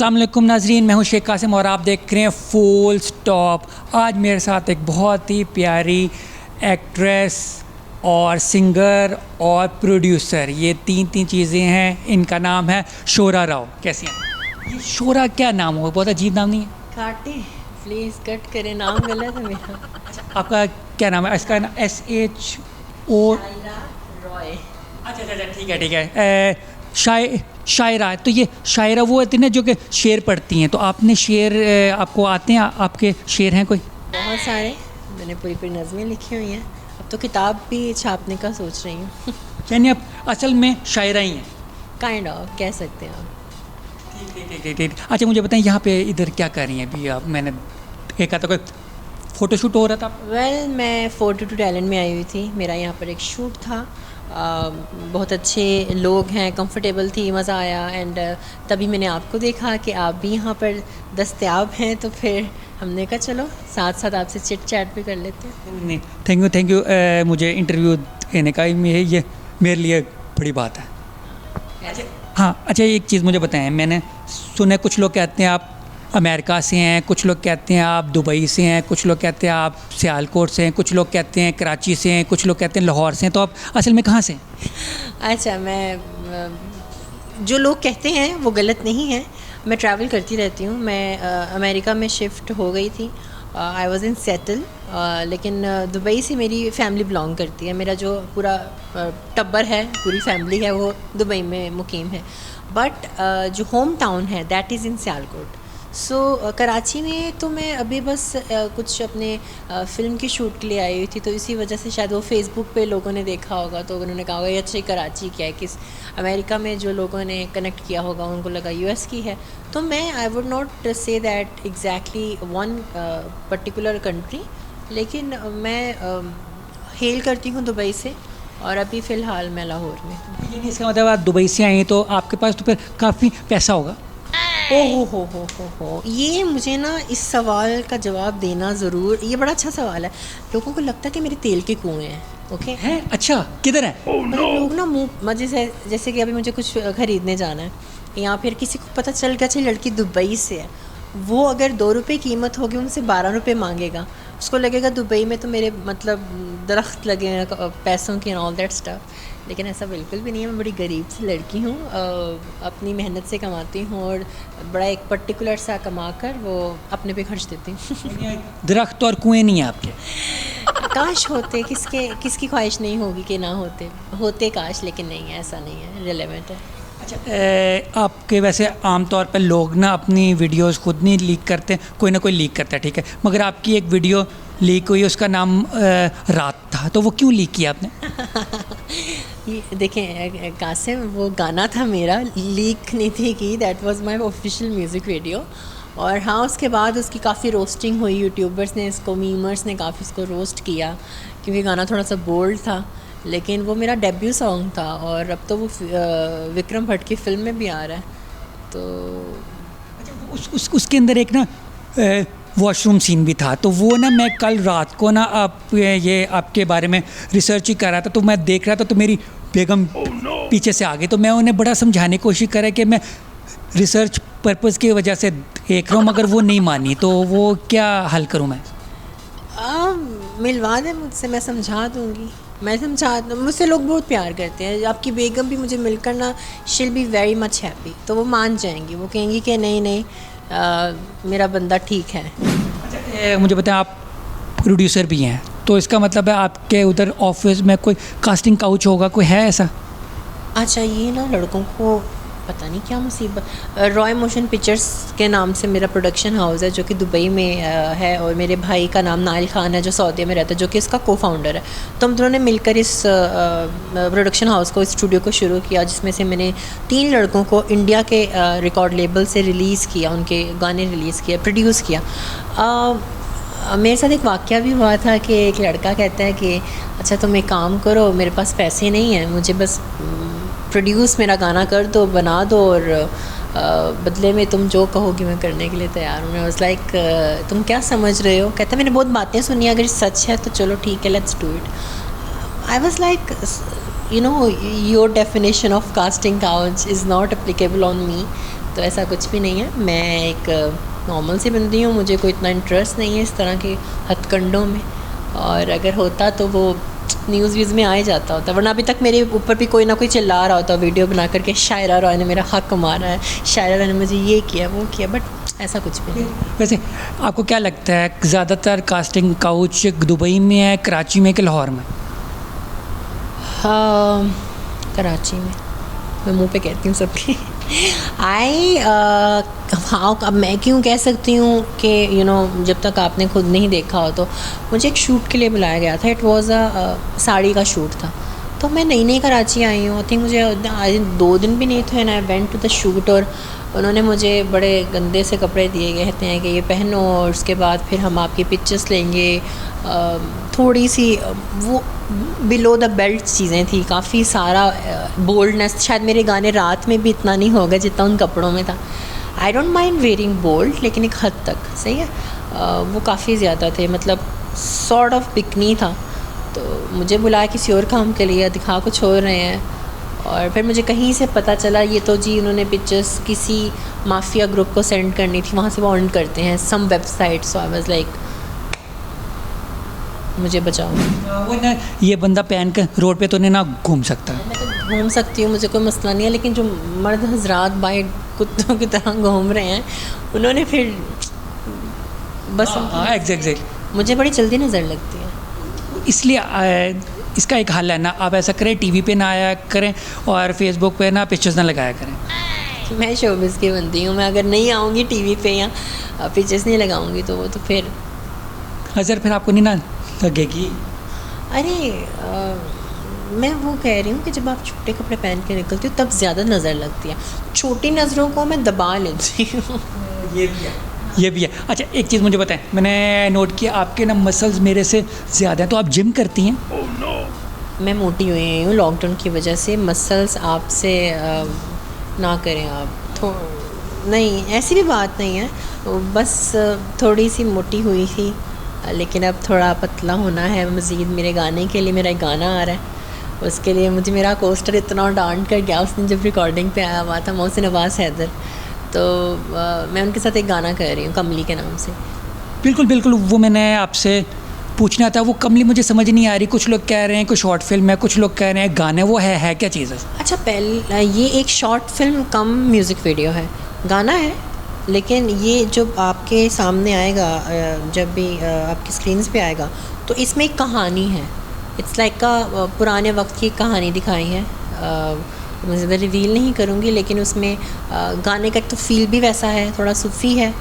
अस्सलाम वालेकुम नाजरीन, मैं हूं शेख कासिम और आप देख रहे हैं फुल स्टॉप। आज मेरे साथ एक बहुत ही प्यारी एक्ट्रेस और सिंगर और प्रोड्यूसर, ये तीन चीज़ें हैं। इनका नाम है शोरा राव। कैसी हैं? ये शोरा क्या नाम हो, बहुत अजीब नाम नहीं है? काटे प्लीज़ कट करें, नाम गलत है मेरा। आपका क्या नाम है? इसका SHO रॉय। अच्छा, ठीक है। शायरा। तो ये शायरा वो होती है ना जो कि शेर पढ़ती हैं, तो आपने शेर आपको आते हैं? आपके शेर हैं कोई? बहुत सारे, मैंने पूरी पूरी नज़में लिखी हुई हैं। अब तो किताब भी छापने का सोच रही हूँ। यानी आप असल में शायरा ही हैं? काइंड ऑफ कह सकते हैं आप। ठीक। अच्छा, मुझे बताएं यहाँ पे इधर क्या कर रही हैं अभी आप? मैंने देखा था कोई फ़ोटोशूट हो रहा था। वेल, मैं 42 टैलेंट में आई हुई थी। मेरा यहाँ पर एक शूट था। बहुत अच्छे लोग हैं, कंफर्टेबल थी, मज़ा आया। एंड तभी मैंने आपको देखा कि आप भी यहाँ पर दस्तयाब हैं, तो फिर हमने कहा चलो साथ साथ आपसे चिट चैट भी कर लेते हैं। नहीं, थैंक यू। मुझे इंटरव्यू देने का ये मेरे लिए बड़ी बात है। हाँ, अच्छा, एक चीज़ मुझे बताएं। मैंने सुना है कुछ लोग कहते हैं आप अमेरिका से हैं, कुछ लोग कहते हैं आप दुबई से हैं, कुछ लोग कहते हैं आप सियालकोट से हैं, कुछ लोग कहते हैं कराची से हैं, कुछ लोग कहते हैं लाहौर से हैं। तो आप असल में कहाँ से हैं? अच्छा, मैं जो लोग कहते हैं वो गलत नहीं है। मैं ट्रैवल करती रहती हूँ। मैं अमेरिका में शिफ्ट हो गई थी। आई वॉज इन सेटल, लेकिन दुबई से मेरी फैमिली बिलोंग करती है। मेरा जो पूरा टब्बर है, पूरी फैमिली है, वो दुबई में मुकीम है। बट जो होम टाउन है दैट इज़ इन सियालकोट। सो कराची में तो मैं अभी बस कुछ अपने फ़िल्म की शूट के लिए आई हुई थी, तो इसी वजह से शायद वो फेसबुक पे लोगों ने देखा होगा, तो उन्होंने कहा होगा ये अच्छा कराची क्या है। किस अमेरिका में जो लोगों ने कनेक्ट किया होगा उनको लगा US की है। तो मैं I would not say that exactly one particular country, लेकिन मैं हेल करती हूँ दुबई से, और अभी फ़िलहाल मैं लाहौर में हूँ। यानी इसका मतलब आप दुबई से आई हैं तो आपके पास तो फिर काफ़ी पैसा होगा। ओहो हो, ये मुझे ना इस सवाल का जवाब देना ज़रूर, ये बड़ा अच्छा सवाल है। लोगों को लगता है कि मेरे तेल के कुएँ हैं। ओके है? अच्छा, किधर है? लोग ना मुँह मजे से, जैसे कि अभी मुझे कुछ ख़रीदने जाना है या फिर किसी को पता चल गया चल लड़की दुबई से है, वो अगर 2 रुपये कीमत होगी उनसे 12 रुपये मांगेगा। उसको लगेगा दुबई में तो मेरे मतलब दरख्त लगे हैं पैसों के, ऑल दैट स्टफ। लेकिन ऐसा बिल्कुल भी नहीं है। मैं बड़ी गरीब सी लड़की हूँ, अपनी मेहनत से कमाती हूँ और बड़ा एक पर्टिकुलर सा कमा कर वो अपने पे खर्च देती हूँ। दरख्त और कुएं नहीं है आपके? काश होते, किसकी ख्वाहिश नहीं होगी कि ना होते काश, लेकिन नहीं है, ऐसा नहीं है, रिलेवेंट है। अच्छा, आपके वैसे आम तौर पर लोग ना अपनी वीडियोस खुद नहीं लीक करते, कोई ना कोई लीक करता है, ठीक है, मगर आपकी एक वीडियो लीक हुई, उसका नाम रात था, तो वो क्यों लीक किया आपने? ये देखें कासिम, वो गाना था मेरा, लीक नहीं थी की, that was my official music video. और हाँ, उसके बाद उसकी काफ़ी रोस्टिंग हुई, यूट्यूबर्स ने इसको, मीमर्स ने काफ़ी इसको रोस्ट किया, क्योंकि गाना थोड़ा सा बोल्ड था। लेकिन वो मेरा डेब्यू सॉन्ग था और अब तो वो विक्रम भट्ट की फ़िल्म में भी आ रहा है। तो उसके अंदर एक ना वॉशरूम सीन भी था, तो वो ना मैं कल रात को ना ये आपके बारे में रिसर्च ही कर रहा था, तो मैं देख रहा था तो मेरी बेगम पीछे से आ गई, तो मैं उन्हें बड़ा समझाने की कोशिश करा कि मैं रिसर्च पर्पज़ की वजह से देख रहा हूँ, मगर वो नहीं मानी, तो वो क्या हल करूँ मैं? मिलवा दें मुझसे, मैं समझा दूँगी। मुझसे लोग बहुत प्यार करते हैं। आपकी बेगम भी मुझे मिलकर ना, she will be very much happy. तो वो मान जाएंगी, वो कहेंगी कि नहीं मेरा बंदा ठीक है। अच्छा, मुझे बताएं, आप प्रोड्यूसर भी हैं, तो इसका मतलब है आपके उधर ऑफिस में कोई कास्टिंग काउच होगा, कोई है ऐसा? अच्छा, ये ना लड़कों को पता नहीं क्या मुसीबत। रॉय मोशन पिक्चर्स के नाम से मेरा प्रोडक्शन हाउस है जो कि दुबई में है, और मेरे भाई का नाम नाइल खान है जो सऊदी में रहता है, जो कि इसका को फाउंडर है। तो हम दोनों ने मिलकर इस प्रोडक्शन हाउस को, इस स्टूडियो को शुरू किया, जिसमें से मैंने 3 लड़कों को इंडिया के रिकॉर्ड लेबल से रिलीज़ किया, उनके गाने रिलीज़ किया, प्रोड्यूस किया। मेरे साथ एक वाक़या भी हुआ था कि एक लड़का कहता है कि अच्छा तुम एक काम करो, मेरे पास पैसे नहीं हैं, मुझे बस प्रोड्यूस मेरा गाना कर दो, बना दो, और बदले में तुम जो कहोगी मैं करने के लिए तैयार हूँ। मैं वाज लाइक तुम क्या समझ रहे हो? कहता मैंने बहुत बातें सुनी, अगर सच है तो चलो ठीक है, let's do it. I was like you know, your definition of casting couch is not applicable on me. तो ऐसा कुछ भी नहीं है। मैं एक नॉर्मल सी बंदी हूँ, मुझे कोई इतना इंटरेस्ट नहीं है इस तरह के हथकंडों में, और अगर होता तो वो न्यूज़ व्यूज़ में आ ही जाता होता, वरना अभी तक मेरे ऊपर भी कोई ना कोई चिल्ला रहा होता वीडियो बना करके, शायरा रॉय ने मेरा हक मारा है, शायरा रॉय ने मुझे ये किया वो किया, बट ऐसा कुछ भी नहीं। वैसे आपको क्या लगता है ज़्यादातर कास्टिंग काउच दुबई में है, कराची में कि लाहौर में? हाँ, कराची में। मैं मुंह पे कहती हूँ सबकी। हाँ, अब मैं क्यों कह सकती हूँ कि जब तक आपने खुद नहीं देखा हो, तो मुझे एक शूट के लिए बुलाया गया था। इट वाज साड़ी का शूट था, तो मैं नई नई कराची आई हूँ, आई थिंक मुझे आज 2 दिन भी नहीं थे, and I went to the shoot, और उन्होंने मुझे बड़े गंदे से कपड़े दिए गए कहते हैं कि ये पहनो, और उसके बाद फिर हम आपकी पिक्चर्स लेंगे। थोड़ी सी वो बिलो द बेल्ट चीज़ें थी, काफ़ी सारा बोल्डनेस, शायद मेरे गाने रात में भी इतना नहीं होगा जितना उन कपड़ों में था। I don't mind wearing bold, लेकिन एक हद तक सही है। वो काफ़ी ज़्यादा थे, मतलब सॉर्ट ऑफ बिकनी था। तो मुझे बुलाया किसी और काम के लिए, दिखा कुछ हो रहे हैं, और फिर मुझे कहीं से पता चला ये तो जी उन्होंने पिक्चर्स किसी माफिया ग्रुप को सेंड करनी थी, वहाँ से वो अर्न करते हैं some website. So I was like, मुझे बचाओ। वो ना ये बंदा पहन कर रोड पे तो नहीं ना घूम सकता। मैं तो घूम सकती हूँ, मुझे कोई मसला नहीं है, लेकिन जो मर्द हजरात बाहर कुत्तों की तरह घूम रहे हैं, उन्होंने फिर बस एग्जैक्ट मुझे बड़ी जल्दी नज़र लगती है। इसलिए इसका एक हल है ना, आप ऐसा करें टीवी पे ना आया करें और फेसबुक पे ना पिक्चर्स ना लगाया करें। मैं शोबिज़ की बंदी हूँ, मैं अगर नहीं आऊँगी टीवी पे या पिक्चर्स नहीं लगाऊँगी तो वो तो फिर अजर फिर आपको नहीं ना लगेगी। अरे मैं वो कह रही हूँ कि जब आप छोटे कपड़े पहन के निकलती हो तब ज़्यादा नज़र लगती है, छोटी नज़रों को मैं दबा लेती हूँ। ये भी है। अच्छा एक चीज़ मुझे बताएं, मैंने नोट किया आपके ना मसल्स मेरे से ज़्यादा हैं, तो आप जिम करती हैं? मैं मोटी हुई हूँ लॉकडाउन की वजह से, मसल्स आपसे ना करें आप नहीं, ऐसी भी बात नहीं है, बस थोड़ी सी मोटी हुई थी, लेकिन अब थोड़ा पतला होना है मज़ीद। मेरे गाने के लिए, मेरा एक गाना आ रहा है, उसके लिए मुझे मेरा कोस्टर इतना डांट कर गया उस दिन जब रिकॉर्डिंग पे आया हुआ था, मोहसिन अब्बास हैदर, तो मैं उनके साथ एक गाना कर रही हूँ कमली के नाम से। बिल्कुल बिल्कुल, वो मैंने आपसे पूछना था, वो कमली मुझे समझ नहीं आ रही, कुछ लोग कह रहे हैं कोई शॉर्ट फिल्म है, कुछ लोग कह रहे हैं गाने, वो है क्या चीज़ है? अच्छा, पहले ये एक शॉर्ट फिल्म कम म्यूज़िक वीडियो है, गाना है, लेकिन ये जो आपके सामने आएगा, जब भी आपकी स्क्रीन्स पे आएगा, तो इसमें एक कहानी है। इट्स लाइक का पुराने वक्त की कहानी दिखाई है, मैं ज़्यादा रिवील नहीं करूँगी, लेकिन उसमें गाने का एक तो फील भी वैसा है, थोड़ा सूफ़ी है,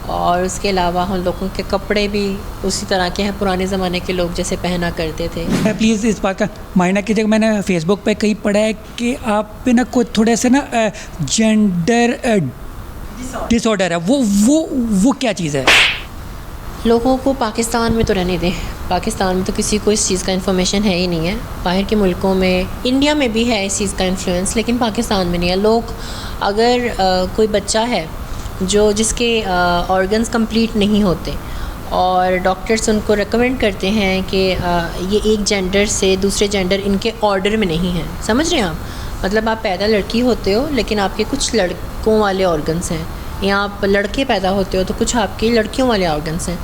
और उसके अलावा हम लोगों के कपड़े भी उसी तरह के हैं, पुराने ज़माने के लोग जैसे पहना करते थे। प्लीज़ इस बात का मायना कीजिएगा, मैंने फेसबुक पे कहीं पढ़ा है कि आप पे ना कोई थोड़े से ना जेंडर डिसऑर्डर है, वो क्या चीज़ है? लोगों को पाकिस्तान में तो रहने दें, पाकिस्तान में तो किसी को इस चीज़ का इन्फॉर्मेशन है ही नहीं है। बाहर के मुल्कों में, इंडिया में भी है इस चीज़ का इन्फ्लुएंस, लेकिन पाकिस्तान में नहीं है। लोग, अगर कोई बच्चा है जिसके ऑर्गन्स कंप्लीट नहीं होते और डॉक्टर्स उनको रेकमेंड करते हैं कि ये एक जेंडर से दूसरे जेंडर इनके ऑर्डर में नहीं है, समझ रहे हैं आप? मतलब आप पैदा लड़की होते हो लेकिन आपके कुछ लड़कों वाले ऑर्गन्स हैं, या आप लड़के पैदा होते हो तो कुछ आपके लड़कियों वाले ऑर्गन्स हैं,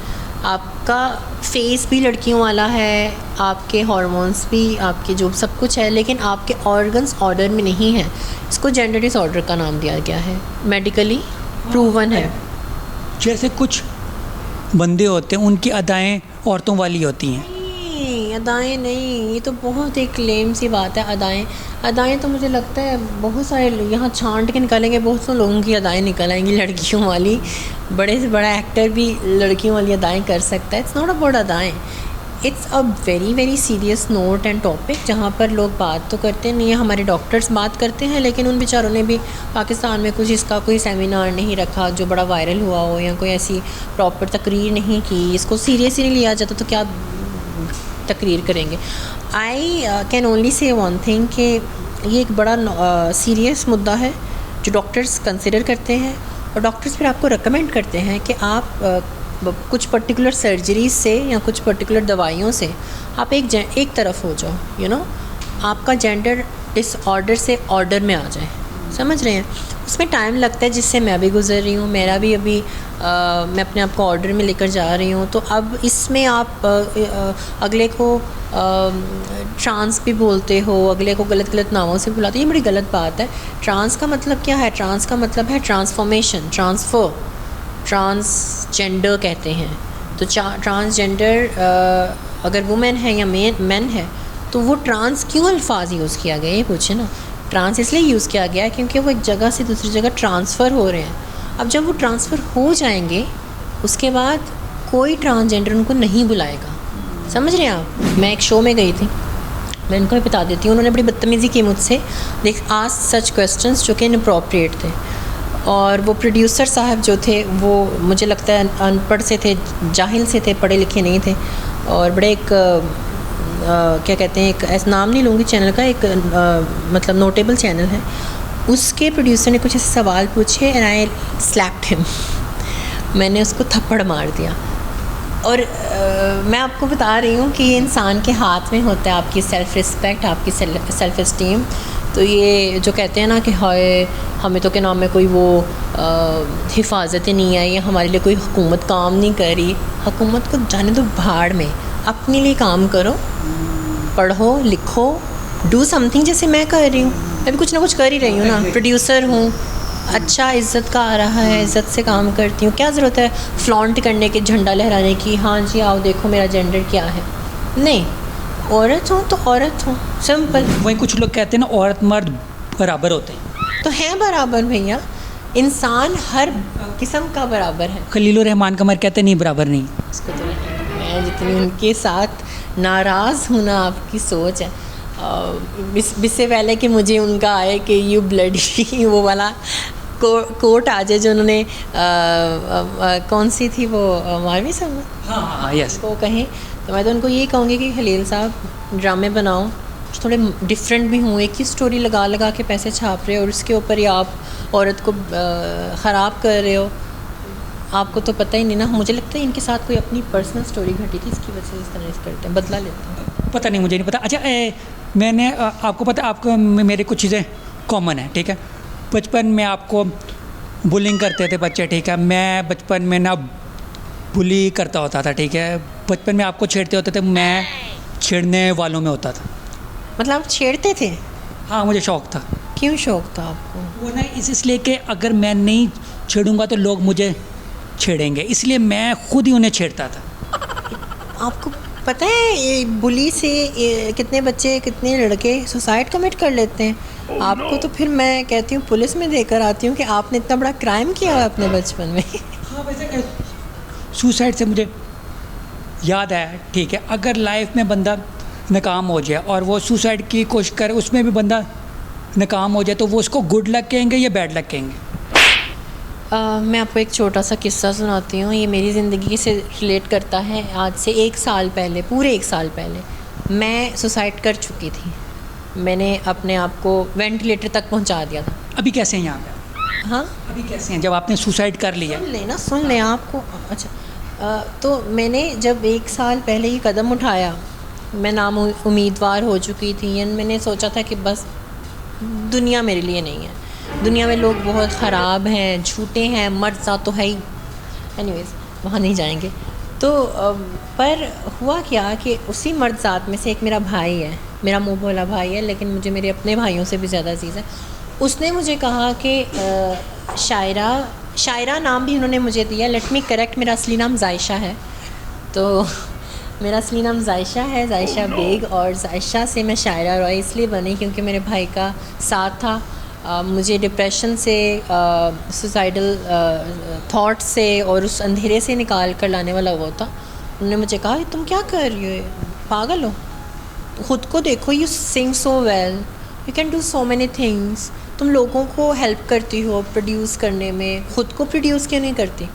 आपका फेस भी लड़कियों वाला है, आपके हार्मोन्स भी, आपके जो सब कुछ है, लेकिन आपके ऑर्गन्स ऑर्डर में नहीं है। इसको जेंडर डिसऑर्डर का नाम दिया गया है, मेडिकली प्रूवन है। जैसे कुछ बंदे होते हैं उनकी अदाएं औरतों वाली होती हैं। अदाएं नहीं, ये तो बहुत एक लेम सी बात है। अदाएं तो मुझे लगता है बहुत सारे यहाँ छांट के निकालेंगे, बहुत से लोगों की अदाएं निकल आएंगी लड़कियों वाली। बड़े से बड़ा एक्टर भी लड़कियों वाली अदाएं कर सकता है। इट्स नॉट अबाउट अदाएं, it's a very very serious note and topic, जहाँ पर लोग बात तो करते नहीं हैं, हमारे डॉक्टर्स बात करते हैं, लेकिन उन बेचारों ने भी पाकिस्तान में कुछ इसका कोई सेमिनार नहीं रखा जो बड़ा वायरल हुआ हो, या कोई ऐसी प्रॉपर तकरीर नहीं की। इसको सीरियसली नहीं लिया जाता तो क्या तकरीर करेंगे। I can only say one thing कि ये एक बड़ा सीरियस मुद्दा है जो डॉक्टर्स कंसिडर करते हैं, और डॉक्टर्स फिर आपको रिकमेंड करते हैं कि आप कुछ पर्टिकुलर सर्जरी से या कुछ पर्टिकुलर दवाइयों से आप एक तरफ हो जाओ, आपका जेंडर डिसऑर्डर से ऑर्डर में आ जाए, समझ रहे हैं? उसमें टाइम लगता है, जिससे मैं भी गुजर रही हूँ। मेरा भी अभी मैं अपने आप को ऑर्डर में लेकर जा रही हूँ। तो अब इसमें आप अगले को ट्रांस भी बोलते हो, अगले को गलत गलत नामों से बुलाते हो, ये बड़ी गलत बात है। ट्रांस का मतलब क्या है? ट्रांस का मतलब है ट्रांसफॉर्मेशन, ट्रांसफ़र, ट्रांसजेंडर कहते हैं। तो ट्रांसजेंडर अगर वुमेन है या मैन है, तो वो ट्रांस क्यों अल्फाज यूज़ किया गया, ये पूछे ना। ट्रांस इसलिए यूज़ किया गया है क्योंकि वो एक जगह से दूसरी जगह ट्रांसफ़र हो रहे हैं। अब जब वो ट्रांसफ़र हो जाएंगे, उसके बाद कोई ट्रांसजेंडर उनको नहीं बुलाएगा। समझ रहे हैं आप? मैं एक शो में गई थी, मैं इनको भी बता देती हूँ। उन्होंने बड़ी बदतमीज़ी की मुझसे, देख आस्क सच क्वेश्चंस जो कि इनअप्रोप्रिएट थे। और वो प्रोड्यूसर साहब जो थे, वो मुझे लगता है अनपढ़ से थे, जाहिल से थे, पढ़े लिखे नहीं थे। और बड़े एक क्या कहते हैं, एक ऐसा नाम नहीं लूँगी चैनल का, एक मतलब नोटेबल चैनल है। उसके प्रोड्यूसर ने कुछ ऐसे सवाल पूछे एंड आई स्लैप्ड हिम। मैंने उसको थप्पड़ मार दिया। और मैं आपको बता रही हूँ कि ये इंसान के हाथ में होता है, आपकी सेल्फ़ रिस्पेक्ट, आपकी सेल्फ़ इस्टीम। तो ये जो कहते हैं ना कि हाय हमें तो क्या नाम है, कोई वो हिफाजत ही नहीं आई, या हमारे लिए कोई हुकूमत काम नहीं कर रही। हुकूमत को जाने दो भाड़ में, अपने लिए काम करो, पढ़ो लिखो, डू समथिंग, जैसे मैं कर रही हूँ। मैं भी कुछ ना कुछ कर ही रही हूँ ना, प्रोड्यूसर हूँ, अच्छा इज़्ज़त का आ रहा है, इज़्ज़त से काम करती हूँ। क्या ज़रूरत है फ्लॉन्ट करने की, झंडा लहराने की, हाँ जी आओ देखो मेरा जेंडर क्या है। नहीं, औरत हूँ तो औरत हूँ, सिंपल। वहीं कुछ लोग कहते हैं ना औरत मर्द बराबर होते हैं, तो हैं बराबर भैया, इंसान हर किस्म का बराबर है। खलील रहमान कमर कहते नहीं बराबर नहीं। उसको तो मैं जितनी उनके साथ नाराज़ हूँ ना, आपकी सोच है। इससे पहले कि मुझे उनका आए कि यू ब्लडी वो वाला कोट आ जाए जो उन्होंने कौन सी थी वो मारवी साहब, हाँ यस, वो कहें, तो मैं तो उनको यही कहूँगी कि खलील साहब ड्रामे बनाओ, थोड़े डिफरेंट भी हों। एक ही स्टोरी लगा लगा के पैसे छाप रहे हो और उसके ऊपर ही आप औरत को ख़राब कर रहे हो। आपको तो पता ही नहीं ना। मुझे लगता है इनके साथ कोई अपनी पर्सनल स्टोरी घटी थी, इसकी वजह से इस तरह से करते हैं, बदला लेते हैं। पता नहीं, मुझे नहीं पता। अच्छा मैंने आपको पता, आपको मेरे कुछ चीज़ें कॉमन है, ठीक है। बचपन में आपको बुलिंग करते थे बच्चे, ठीक है। मैं बचपन में ना बुली करता होता था, ठीक है। बचपन में आपको छेड़ते होते थे, मैं छेड़ने वालों में होता था। मतलब आप छेड़ते थे? हाँ, मुझे शौक़ था। क्यों शौक़ था आपको? वो ना इसलिए कि अगर मैं नहीं छेड़ूंगा तो लोग मुझे छेड़ेंगे, इसलिए मैं खुद ही उन्हें छेड़ता था। आपको पता है ये बुली से कितने बच्चे, कितने लड़के सुसाइड कमिट कर लेते हैं। आपको तो फिर मैं कहती हूँ पुलिस में देकर आती हूँ कि आपने इतना बड़ा क्राइम किया है अपने बचपन में। हाँ, वैसे सुसाइड से मुझे याद आया, ठीक है। अगर लाइफ में बंदा नाकाम हो जाए और वो सुसाइड की कोशिश करे, उसमें भी बंदा नाकाम हो जाए, तो वो उसको गुड लक कहेंगे या बैड लक कहेंगे? मैं आपको एक छोटा सा किस्सा सुनाती हूँ। ये मेरी ज़िंदगी से रिलेट करता है। आज से 1 साल पहले, पूरे 1 साल पहले मैं सुसाइड कर चुकी थी। मैंने अपने आप को वेंटिलेटर तक पहुँचा दिया था। अभी कैसे हैं यहाँ पे? हाँ, अभी कैसे हैं जब आपने सुसाइड कर लिया? सुन लें आपको। अच्छा, तो मैंने जब 1 साल पहले ये कदम उठाया, मैं नाउम्मीदवार हो चुकी थी एंड मैंने सोचा था कि बस दुनिया मेरे लिए नहीं है, दुनिया में लोग बहुत ख़राब हैं, झूठे हैं, मर्द ज़ात तो है ही। एनीवेज़ वहाँ नहीं जाएंगे। तो पर हुआ क्या कि उसी मर्द ज़ात में से एक मेरा भाई है, मेरा मुँह बोला भाई है, लेकिन मुझे मेरे अपने भाइयों से भी ज़्यादा अजीज़ है। उसने मुझे कहा कि शायरा नाम भी उन्होंने मुझे दिया। लेट मी करेक्ट, मेरा असली नाम जायशा है। तो मेरा असली नाम जायशा है, जायशा बेग, और जायशा से मैं शायरा रॉय इसलिए बनी क्योंकि मेरे भाई का साथ था। मुझे डिप्रेशन से, सुसाइडल थॉट से और उस अंधेरे से निकाल कर लाने वाला वो था। उन्होंने मुझे कहा तुम क्या कर रही हो, पागल हो, ख़ुद को देखो, you sing so well, you can do so many things. तुम लोगों को हेल्प करती हो प्रोड्यूस करने में, ख़ुद को प्रोड्यूस क्यों नहीं करती,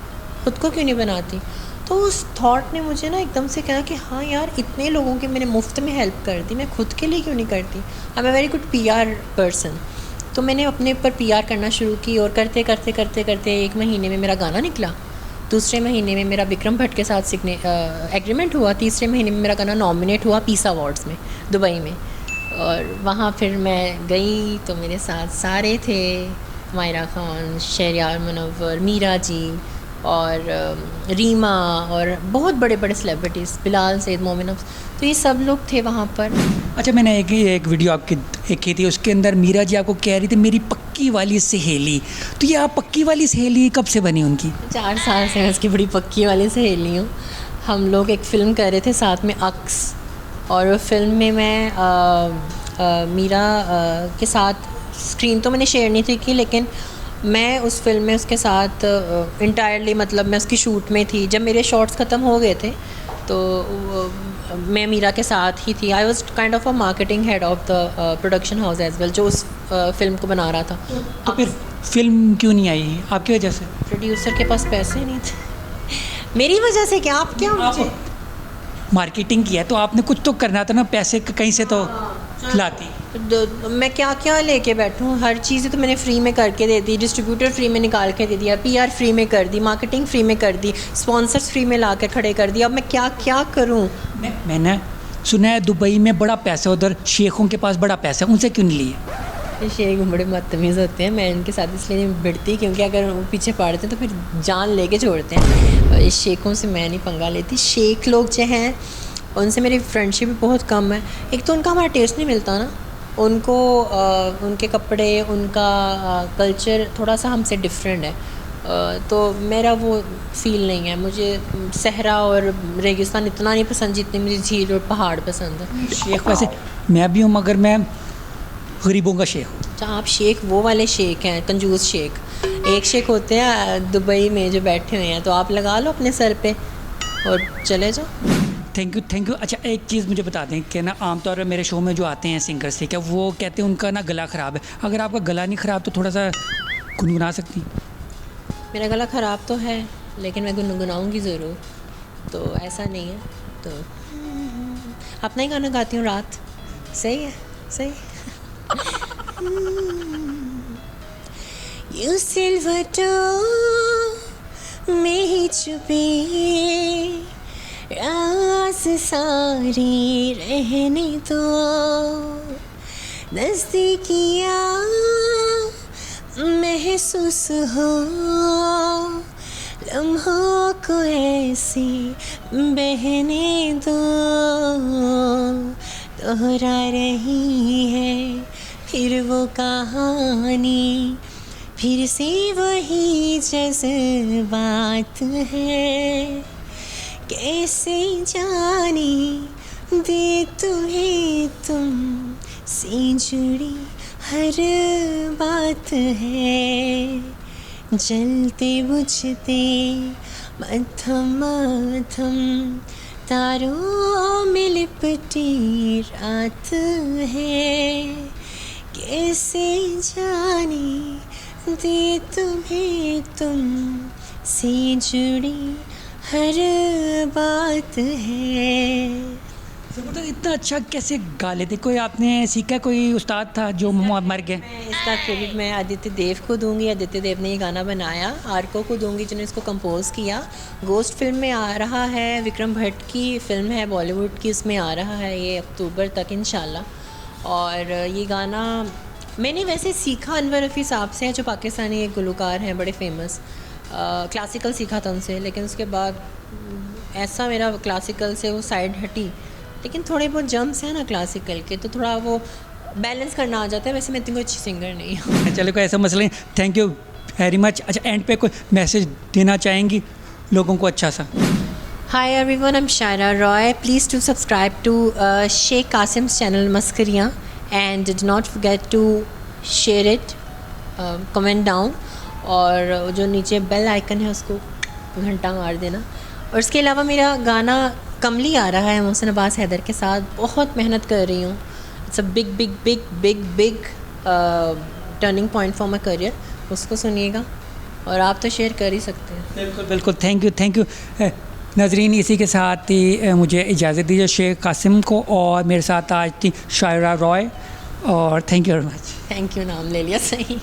ख़ुद को क्यों नहीं बनाती? तो उस थॉट ने मुझे ना एकदम से कहा कि हाँ यार, इतने लोगों की मैंने मुफ्त में हेल्प कर दी, मैं खुद के लिए क्यों नहीं करती? I am a very good PR person. तो मैंने अपने ऊपर PR करना शुरू की और करते करते करते करते 1 महीने में मेरा गाना निकला, दूसरे महीने में मेरा विक्रम भट्ट के साथ एग्रीमेंट हुआ, तीसरे महीने में मेरा गाना नॉमिनेट हुआ पीस अवार्ड्स में दुबई में। और वहाँ फिर मैं गई तो मेरे साथ सारे थे, मायरा खान, शहरयार मुनव्वर, मीरा जी और रीमा और बहुत बड़े बड़े सेलिब्रिटीज़, बिलाल सैद, मोमिन अफ्स, तो ये सब लोग थे वहाँ पर। अच्छा, मैंने एक वीडियो आपकी देखी थी, उसके अंदर मीरा जी आपको कह रही थी मेरी पक्की वाली सहेली, तो ये आप पक्की वाली सहेली कब से बनी उनकी? 4 साल से मैं उसकी बड़ी पक्की वाली सहेली हूँ। हम लोग एक फ़िल्म कर रहे थे साथ में, अक्स, और वो फिल्म में मैं मीरा के साथ स्क्रीन तो मैंने शेयर नहीं थी की, लेकिन मैं उस फिल्म में उसके साथ इंटायरली, मतलब मैं उसकी शूट में थी। जब मेरे शॉट्स ख़त्म हो गए थे तो मैं मीरा के साथ ही थी। I was kind of a marketing head of the production house as well, जो उस फिल्म को बना रहा था। तो फिर फिल्म क्यों नहीं आई आपकी वजह से? प्रोड्यूसर के पास पैसे नहीं थे। मेरी वजह से क्या? आप क्या मुझे मार्केटिंग किया तो आपने कुछ तो करना था ना, पैसे कहीं से तो लाती। मैं क्या क्या लेके बैठूँ? हर चीज़ तो मैंने फ्री में करके दे दी, डिस्ट्रीब्यूटर फ्री में निकाल के दे दिया, पीआर फ्री में कर दी, मार्केटिंग फ्री में कर दी, स्पॉन्सर्स फ्री में ला के खड़े कर दिया। अब मैं क्या क्या करूँ? मैंने सुना है दुबई में बड़ा पैसा, उधर शेखों के पास बड़ा पैसा, उनसे क्यों नहीं लिए? शेख बड़े बदतमीज़ होते हैं, मैं इनके साथ इसलिए नहीं भिड़ती क्योंकि अगर वो पीछे पड़ते हैं तो फिर जान लेके छोड़ते हैं। इस शेखों से मैं नहीं पंगा लेती। शेख लोग जो हैं उनसे मेरी फ्रेंडशिप भी बहुत कम है। एक तो उनका हमारा टेस्ट नहीं मिलता ना, उनको उनके कपड़े, उनका कल्चर थोड़ा सा हमसे डिफरेंट है, तो मेरा वो फ़ील नहीं है। मुझे सहरा और रेगिस्तान इतना नहीं पसंद जितनी मुझे झील और पहाड़ पसंद है। शेख वैसे मैं भी हूँ, मगर मैं गरीबों का शेख हूँ। अच्छा, आप शेख वो वाले शेख हैं, कंजूस शेख। एक शेख होते हैं दुबई में जो बैठे हुए हैं, तो आप लगा लो अपने सर पे और चले जाओ। Thank you. अच्छा, एक चीज़ मुझे बता दें कि ना आमतौर पर मेरे शो में जो आते हैं सिंगर्स से, क्या वो कहते हैं उनका ना गला ख़राब है? अगर आपका गला नहीं ख़राब तो थोड़ा सा गुनगुना सकती? मेरा गला ख़राब तो है, लेकिन मैं गुनगुनाऊंगी ज़रूर, तो ऐसा नहीं है। तो अपना ही गाना गाती हूँ रात। सही है, सही। You silver toe में ही छुपे राज सारी रहने दो, नज़दीकिया महसूस हो लम्हों को ऐसी बहने दो, दोहरा रही है फिर वो कहानी, फिर से वही जज्बात है, कैसे जाने दे तुम्हें तुम से जुड़ी हर बात है, जलते बुझते मध्यम मध्यम तारों में लिपटी रात है, कैसे जाने दे तुम्हें तुम से जुड़ी हर बात है। तो इतना अच्छा कैसे गा लेते? कोई आपने सीखा, कोई उस्ताद था जो मर गए? मैं इसका क्रेडिट मैं आदित्य देव को दूंगी। आदित्य देव ने ये गाना बनाया। आर्को को दूंगी जिन्होंने इसको कंपोज़ किया। गोस्ट फिल्म में आ रहा है, विक्रम भट्ट की फ़िल्म है बॉलीवुड की, उसमें आ रहा है ये अक्टूबर तक इंशाल्लाह। और ये गाना मैंने वैसे सीखा अनवर रफ़ी साहब से, जो पाकिस्तानी एक गुलकार हैं बड़े फेमस, क्लासिकल सीखा था उनसे, लेकिन उसके बाद ऐसा मेरा क्लासिकल से वो साइड हटी। लेकिन थोड़े बहुत जम्स हैं ना क्लासिकल के, तो थोड़ा वो बैलेंस करना आ जाता है। वैसे मैं इतनी कोई अच्छी सिंगर नहीं हूँ। चलो, कोई ऐसा मसला नहीं। Thank you very much. अच्छा, एंड पे कोई मैसेज देना चाहेंगी लोगों को अच्छा सा? Hi everyone, I'm Shaira Roy. Please do subscribe to Sheikh Qasim's channel Maskariyan, and do not forget to share it, comment down, और जो नीचे बेल आइकन है उसको घंटा मार देना। और इसके अलावा मेरा गाना कमली आ रहा है मोहसिन अब्बास हैदर के साथ, बहुत मेहनत कर रही हूँ। It's a big big big big big turning point for my career. उसको सुनिएगा और आप तो शेयर कर ही सकते हैं। बिल्कुल बिल्कुल, थैंक यू। नाज़रीन, इसी के साथ ही मुझे इजाज़त दीजिए शेख कासिम को, और मेरे साथ आज थी शायरा रॉय, और thank you very much. Thank you, नाम ले लिया सही।